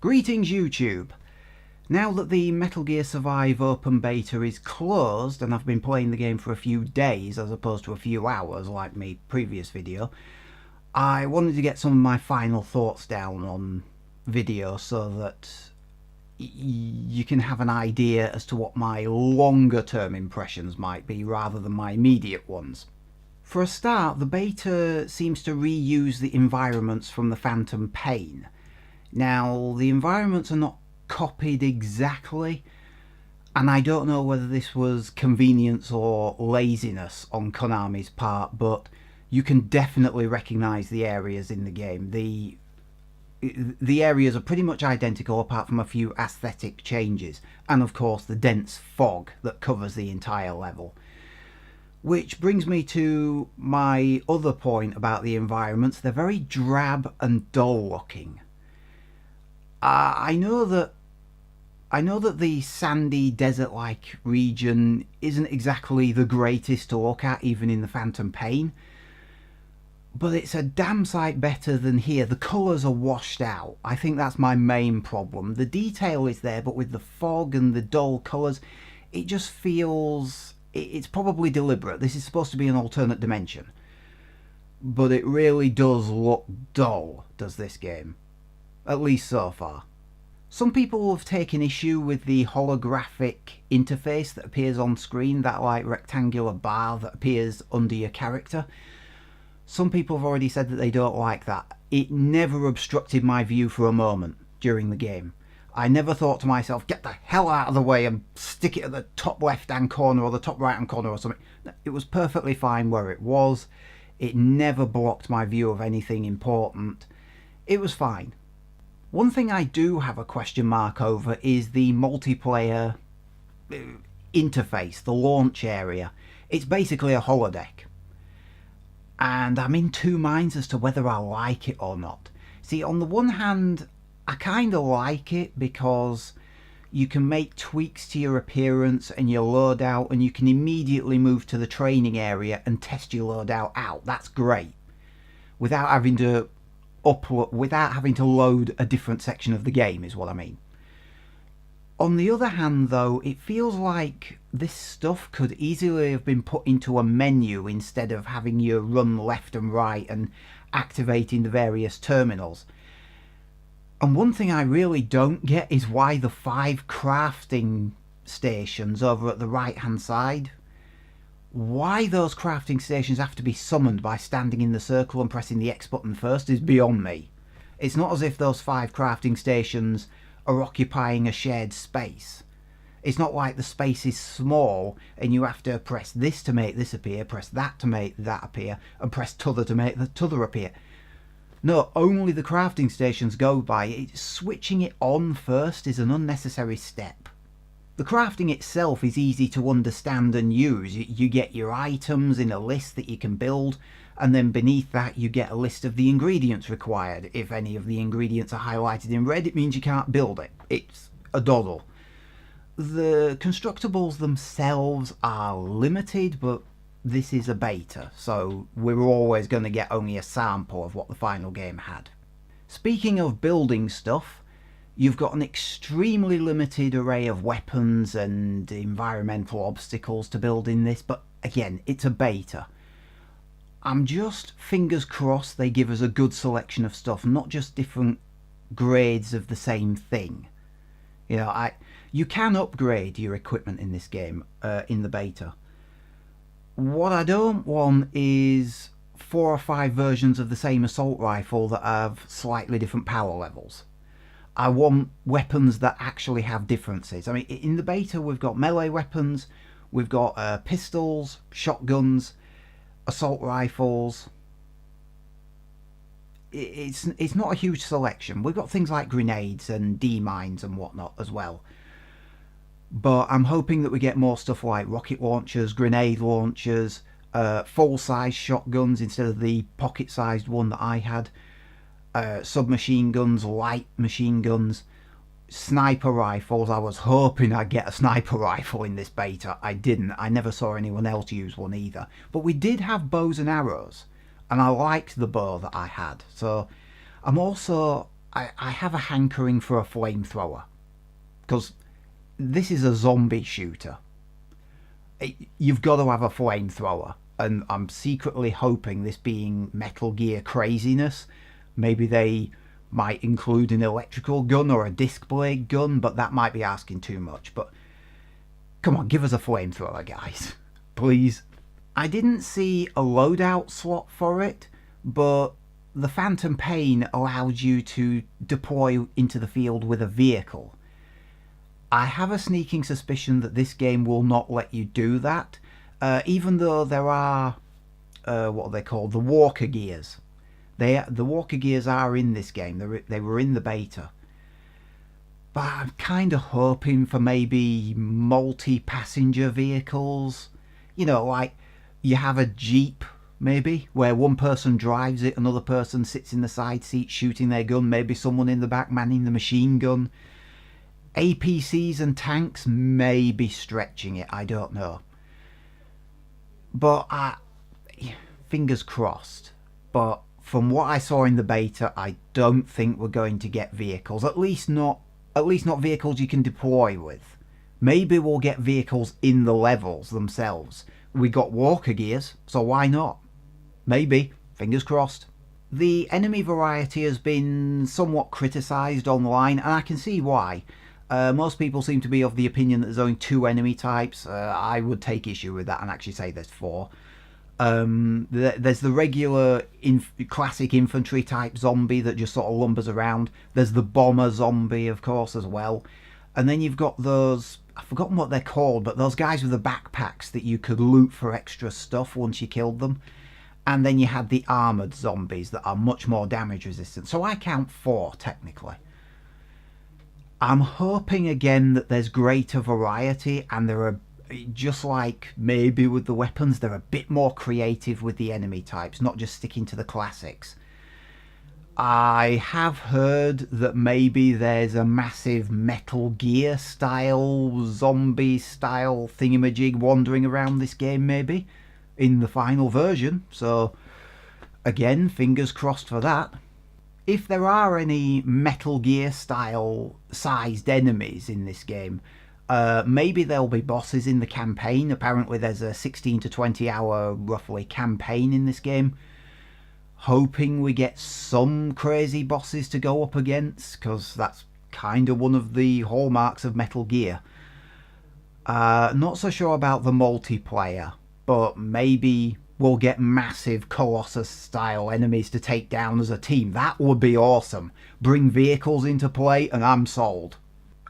Greetings YouTube! Now that the Metal Gear Survive open beta is closed and I've been playing the game for a few days as opposed to a few hours like my previous video, I wanted to get some of my final thoughts down on video so that you can have an idea as to what my longer term impressions might be rather than my immediate ones. For a start, the beta seems to reuse the environments from the Phantom Pain. Now, the environments are not copied exactly, and I don't know whether this was convenience or laziness on Konami's part, but you can definitely recognise the areas in the game. The areas are pretty much identical apart from a few aesthetic changes, and of course the dense fog that covers the entire level. Which brings me to my other point about the environments. They're very drab and dull looking. I know that the sandy desert-like region isn't exactly the greatest to look at, even in the Phantom Pain, but it's a damn sight better than here. The colours are washed out. I think that's my main problem. The detail is there, but with the fog and the dull colours, it just feels... It's probably deliberate. This is supposed to be an alternate dimension, but it really does look dull, does this game. At least so far. Some people have taken issue with the holographic interface that appears on screen, that like rectangular bar that appears under your character. Some people have already said that they don't like that. It never obstructed my view for a moment during the game. I never thought to myself, get the hell out of the way and stick it at the top left hand corner or the top right hand corner or something. It was perfectly fine where it was. It never blocked my view of anything important. It was fine. One thing I do have a question mark over is the multiplayer interface, the launch area. It's basically a holodeck. And I'm in two minds as to whether I like it or not. See, on the one hand, I kind of like it because you can make tweaks to your appearance and your loadout, and you can immediately move to the training area and test your loadout out. That's great. Without having to load a different section of the game, is what I mean. On the other hand though, it feels like this stuff could easily have been put into a menu instead of having you run left and right and activating the various terminals. And one thing I really don't get is why the 5 crafting stations over at the right hand side, why those crafting stations have to be summoned by standing in the circle and pressing the X button first is beyond me. It's not as if those 5 crafting stations are occupying a shared space. It's not like the space is small and you have to press this to make this appear, press that to make that appear, and press t'other to make the t'other appear. No, only the crafting stations go by. Switching it on first is an unnecessary step. The crafting itself is easy to understand and use. You get your items in a list that you can build, and then beneath that you get a list of the ingredients required. If any of the ingredients are highlighted in red, it means you can't build it. It's a doddle. The constructibles themselves are limited, but this is a beta, so we're always going to get only a sample of what the final game had. Speaking of building stuff, you've got an extremely limited array of weapons and environmental obstacles to build in this, but again, it's a beta. I'm just fingers crossed they give us a good selection of stuff, not just different grades of the same thing. You know, you can upgrade your equipment in this game, in the beta. What I don't want is 4 or 5 versions of the same assault rifle that have slightly different power levels. I want weapons that actually have differences. I mean, in the beta we've got melee weapons, we've got pistols, shotguns, assault rifles. It's not a huge selection. We've got things like grenades and D-mines and whatnot as well. But I'm hoping that we get more stuff like rocket launchers, grenade launchers, full-size shotguns instead of the pocket-sized one that I had, submachine guns, light machine guns, sniper rifles. I was hoping I'd get a sniper rifle in this beta. I didn't. I never saw anyone else use one either. But we did have bows and arrows, and I liked the bow that I had. So I'm also I have a hankering for a flamethrower. Because this is a zombie shooter. You've got to have a flamethrower. And I'm secretly hoping, this being Metal Gear craziness, maybe they might include an electrical gun or a disc blade gun, but that might be asking too much. But come on, give us a flamethrower, guys. Please. I didn't see a loadout slot for it, but the Phantom Pain allowed you to deploy into the field with a vehicle. I have a sneaking suspicion that this game will not let you do that, even though there are, what are they called, the walker gears. The walker gears are in this game. They were in the beta. But I'm kind of hoping for maybe multi-passenger vehicles. You know, like you have a Jeep, maybe, where one person drives it, another person sits in the side seat shooting their gun, maybe someone in the back manning the machine gun. APCs and tanks may be stretching it, I don't know. But fingers crossed. But from what I saw in the beta, I don't think we're going to get vehicles. At least not vehicles you can deploy with. Maybe we'll get vehicles in the levels themselves. We got walker gears, so why not? Maybe. Fingers crossed. The enemy variety has been somewhat criticised online, and I can see why. Most people seem to be of the opinion that there's only 2 enemy types. I would take issue with that and actually say there's 4. There's the regular classic infantry type zombie that just sort of lumbers around. There's the bomber zombie, of course, as well. And then you've got those, I've forgotten what they're called, but those guys with the backpacks that you could loot for extra stuff once you killed them. And then you had the armoured zombies that are much more damage resistant. So I count 4, technically. I'm hoping again that there's greater variety, and there are, just like maybe with the weapons, they're a bit more creative with the enemy types, not just sticking to the classics. I have heard that maybe there's a massive Metal Gear style, zombie style thingamajig wandering around this game, maybe, in the final version. So, again, fingers crossed for that. If there are any Metal Gear style sized enemies in this game, maybe there'll be bosses in the campaign. Apparently there's a 16 to 20 hour roughly campaign in this game. Hoping we get some crazy bosses to go up against, because that's kind of one of the hallmarks of Metal Gear. Not so sure about the multiplayer, but maybe we'll get massive Colossus style enemies to take down as a team. That would be awesome. Bring vehicles into play and I'm sold.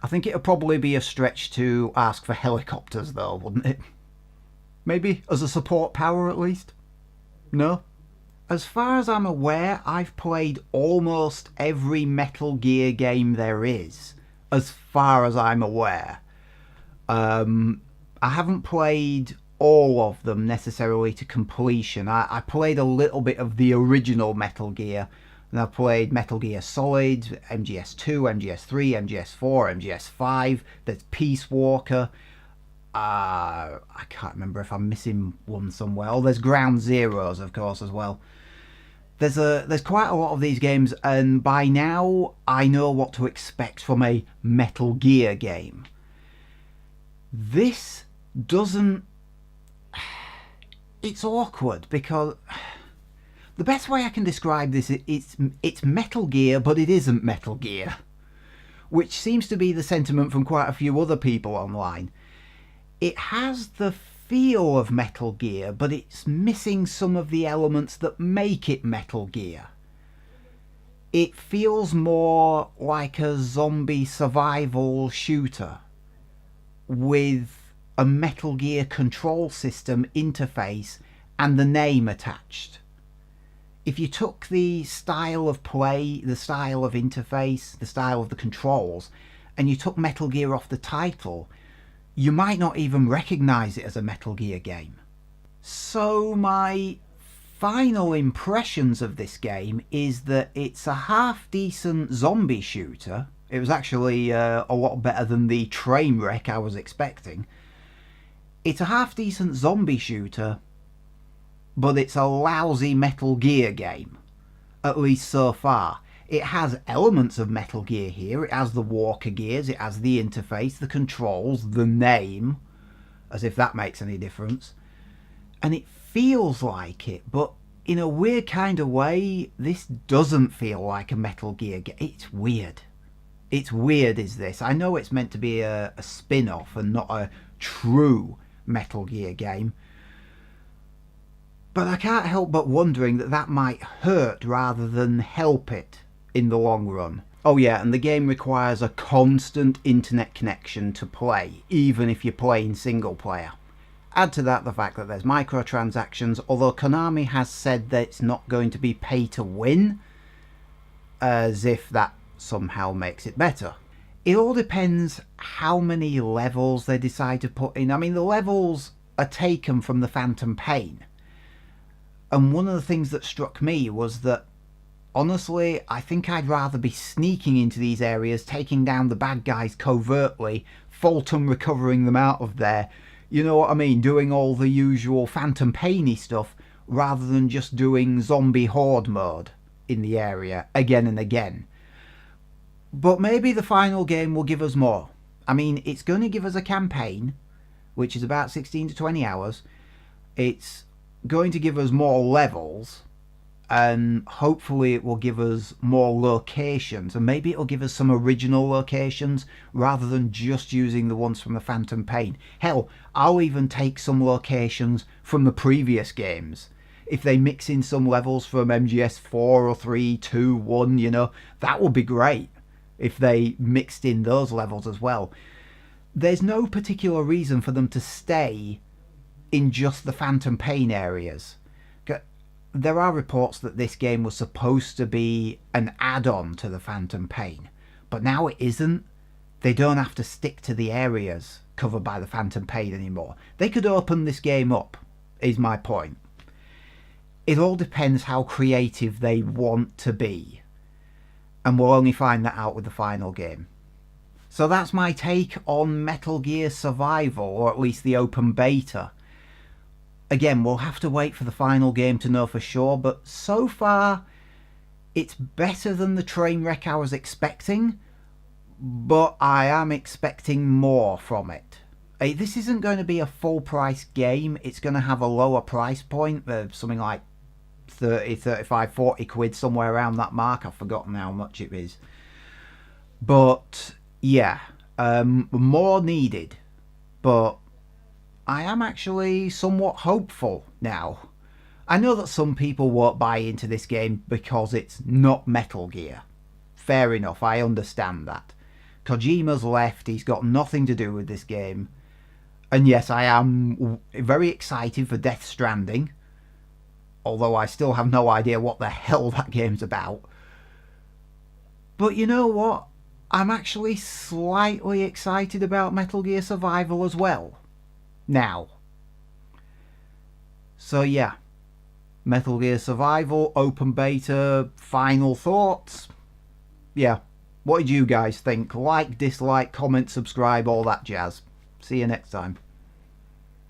I think it'll probably be a stretch to ask for helicopters though, wouldn't it? Maybe as a support power at least? No? As far as I'm aware, I've played almost every Metal Gear game there is, as far as I'm aware. I haven't played all of them necessarily to completion. I played a little bit of the original Metal Gear, and I've played Metal Gear Solid, MGS2, MGS3, MGS4, MGS5, there's Peace Walker. I can't remember if I'm missing one somewhere. Oh, there's Ground Zeroes, of course, as well. There's quite a lot of these games, and by now I know what to expect from a Metal Gear game. This doesn't... It's awkward, because the best way I can describe this is it's Metal Gear, but it isn't Metal Gear, which seems to be the sentiment from quite a few other people online. It has the feel of Metal Gear, but it's missing some of the elements that make it Metal Gear. It feels more like a zombie survival shooter with a Metal Gear control system interface and the name attached. If you took the style of play, the style of interface, the style of the controls, and you took Metal Gear off the title, you might not even recognise it as a Metal Gear game. So my final impressions of this game is that it's a half-decent zombie shooter. It was actually a lot better than the train wreck I was expecting. It's a half-decent zombie shooter, but it's a lousy Metal Gear game, at least so far. It has elements of Metal Gear here. It has the walker gears, it has the interface, the controls, the name, as if that makes any difference. And it feels like it, but in a weird kind of way, this doesn't feel like a Metal Gear game. It's weird. It's weird, is this. I know it's meant to be a spin-off and not a true Metal Gear game, but I can't help but wondering that that might hurt rather than help it in the long run. Oh yeah, and the game requires a constant internet connection to play, even if you're playing single player. Add to that the fact that there's microtransactions, although Konami has said that it's not going to be pay to win, as if that somehow makes it better. It all depends how many levels they decide to put in. I mean, the levels are taken from the Phantom Pain. And one of the things that struck me was that, honestly, I think I'd rather be sneaking into these areas, taking down the bad guys covertly, Fulton recovering them out of there, you know what I mean, doing all the usual Phantom Pain-y stuff, rather than just doing zombie horde mode in the area again and again. But maybe the final game will give us more. I mean, it's going to give us a campaign, which is about 16 to 20 hours. It's going to give us more levels, and hopefully it will give us more locations, and maybe it'll give us some original locations rather than just using the ones from the Phantom Pain. Hell, I'll even take some locations from the previous games. If they mix in some levels from MGS 4 or 3, 2, 1, you know, that would be great if they mixed in those levels as well. There's no particular reason for them to stay in just the Phantom Pain areas. There are reports that this game was supposed to be an add-on to the Phantom Pain, but now it isn't. They don't have to stick to the areas covered by the Phantom Pain anymore. They could open this game up, is my point. It all depends how creative they want to be, and we'll only find that out with the final game. So that's my take on Metal Gear Survival, or at least the open beta. Again, we'll have to wait for the final game to know for sure, but so far it's better than the train wreck I was expecting, but I am expecting more from it. This isn't going to be a full price game. It's going to have a lower price point, something like 30, 35, 40 quid, somewhere around that mark. I've forgotten how much it is. But yeah, more needed, but I am actually somewhat hopeful now. I know that some people won't buy into this game because it's not Metal Gear. Fair enough, I understand that. Kojima's left, he's got nothing to do with this game. And yes, I am very excited for Death Stranding, although I still have no idea what the hell that game's about. But you know what? I'm actually slightly excited about Metal Gear Survival as well. Now. So yeah, Metal Gear Survival, open beta, final thoughts. Yeah, what did you guys think? Like, dislike, comment, subscribe, all that jazz. See you next time.